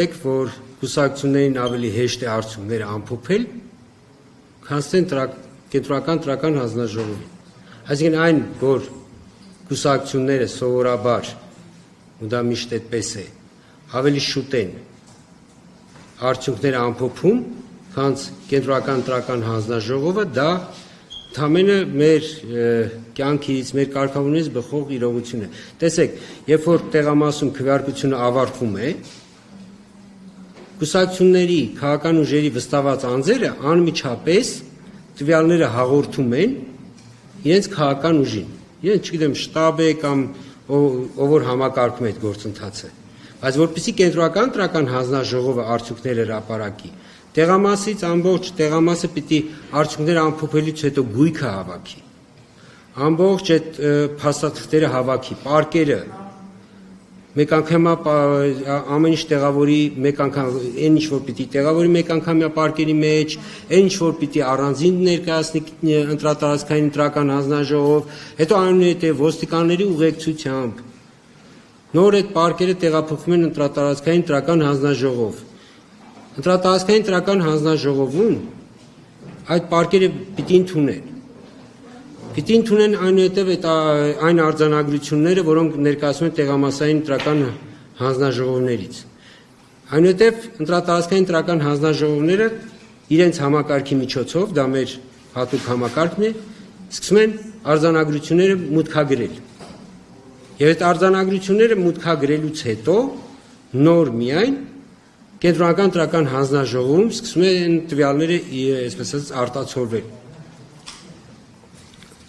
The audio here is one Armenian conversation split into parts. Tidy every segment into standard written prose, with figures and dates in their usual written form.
որ կուսակցություններին ավելի հեշտ է արդյունքները ամփոփել, քան կենտրոնական տրական հանձնաժողովին։ Այսինքն այն, որ կուսակցությունները սովորաբար, ու դա միշտ այդպես է, ավելի շուտ են արդյունքները ամփոփում, քան կենտրոնական տրական հանձնաժողովը, դա ընդամենը մեր կյանքից, մեր կարգավորումից բխող իրողություն է։ Տեսեք, երբ որ տեղամասում քվեարկությունը ավարտվում է, կուսակցությունների քաղաքական ուժերի վստահված անձերը անմիջապես տվյալները հաղորդում են իրենց քաղաքական ուժին։ Իրենց, չգիտեմ, շտաբ է կամ ով որ համակարգում է այդ գործընթացը։ Բայց որպեսզի կենտրոնական տրական հանձնաժողովը արդյունքները հրապարակի, տեղամասից ամբողջ տեղամասը պիտի արդյունքները ամփոփելուց հետո գույքը հավաքի։ Ամբողջ այդ փաստաթղթերը հավաքի, պարկերը մեկ անգամ ամեն ինչ տեղավորի մեկ անգամ այն ինչ որ պիտի տեղավորի մեկ անգամյա պարկերի մեջ, այն ինչ որ պիտի առանձին ներկայացնի ընտրատարածքային տրական հանձնաժողով, հետո այնուհետև ոստիկանների ուղեկցությամբ նոր այդ պարկերը տեղափոխվում են ընտրատարածքային տրական հանձնաժողով։ Ընտրատարածքային տրական հանձնաժողովում այդ պարկերը պիտի ընդունեն։ Պիտի ընդունեն այնուհետև այն արձանագրությունները, որոնք ներկայացնում են տեղամասային տրական հանձնաժողովներից։ Այնուհետև ընտրատարածքային տրական հանձնաժողովները իրենց համակարգի միջոցով, դա մեր հատուկ համակարգն է, սկսում են արձանագրությունները մուտքագրել։ Եվ այդ արձանագրությունները մուտքագրելուց հետո նոր միայն կենտրոնական տրական հանձնաժողովում սկսում են տվյալները, այսպես ասած, արտացոլվել։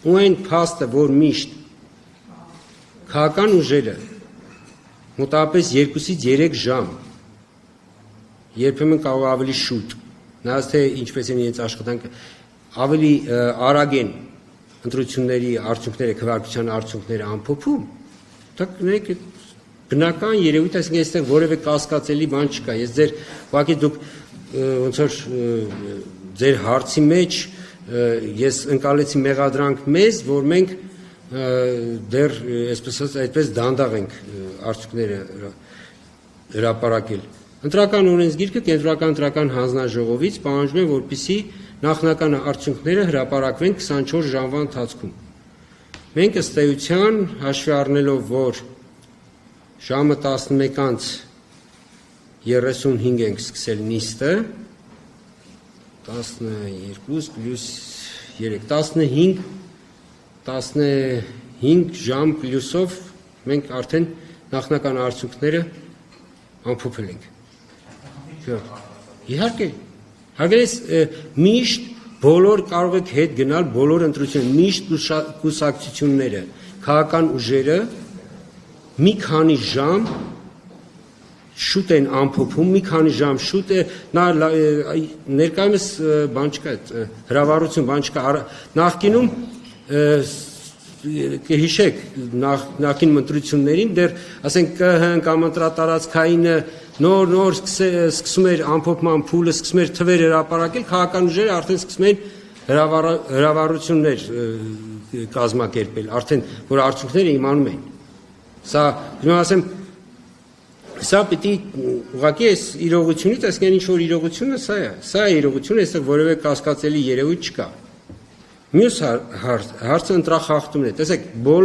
Ու այն փաստը, որ միշտ քաղաքական ուժերը մոտավորապես 2-ից 3 ժամ, երբեմն կարող ավելի շուտ, նայած թե ինչպես են իրենց աշխատանքը, ավելի արագ են ընտրությունների արդյունքները, քվեարկության արդյունքները ամփոփում, դա կներեք բնական երևույթ, այսինքն այստեղ որևէ կասկածելի բան չկա։ Ես ձեր ուղղակի դուք ոնց որ ձեր հարցի մեջ ես ընկալեցի մեղադրանք մեզ, որ մենք դեռ այսպես դանդաղ ենք արդյունքները հրապարակել։ Ընտրական օրենսգիրքը կենտրոնական տրական հանձնաժողովից պահանջում է, որպեսզի նախնական արդյունքները հրապարակվեն 24 ժամվա ընթացքում։ Մենք ըստ էության հաշվի առնելով, որ ժամը 11:35 ենք սկսել նիստը, 12 պլյուս 3, 15 ժամ պլյուսով մենք արդեն նախնական արդյունքները ամփոփել ենք։ Իհարկե, միշտ բոլոր կարող եք հետ գնալ բոլոր ընտրությունները, միշտ կուսակցությունները, քաղաքական ուժերը մի քանի ժամ շուտ են ամփոփում, մի քանի ժամ շուտ է, ներկայումս բան չկա, հրավառություն բան չկա, նախկինում կհիշեք նախկին ընտրություններին դեռ ասենք ԿՀ-ն կամ ընտրատարածքայինը նոր սկսում էր ամփոփման փուլը, սկսում էր թվեր հրապարակել, քաղաքական ուժերը արդեն սկսում են հրավառություններ կազմակերպել, արդեն որ արդյունքները իմանում են։ Սա ասեմ, սա պիտի ուղղակի այս իրողությունից, այսինքն ինչ որ իրողությունը սա է, սա է իրողությունը, այստեղ որևէ կասկածելի երևույթ չկա։ Մյուս հարցը ընտրախախտումն է, տեսեք, բոլոր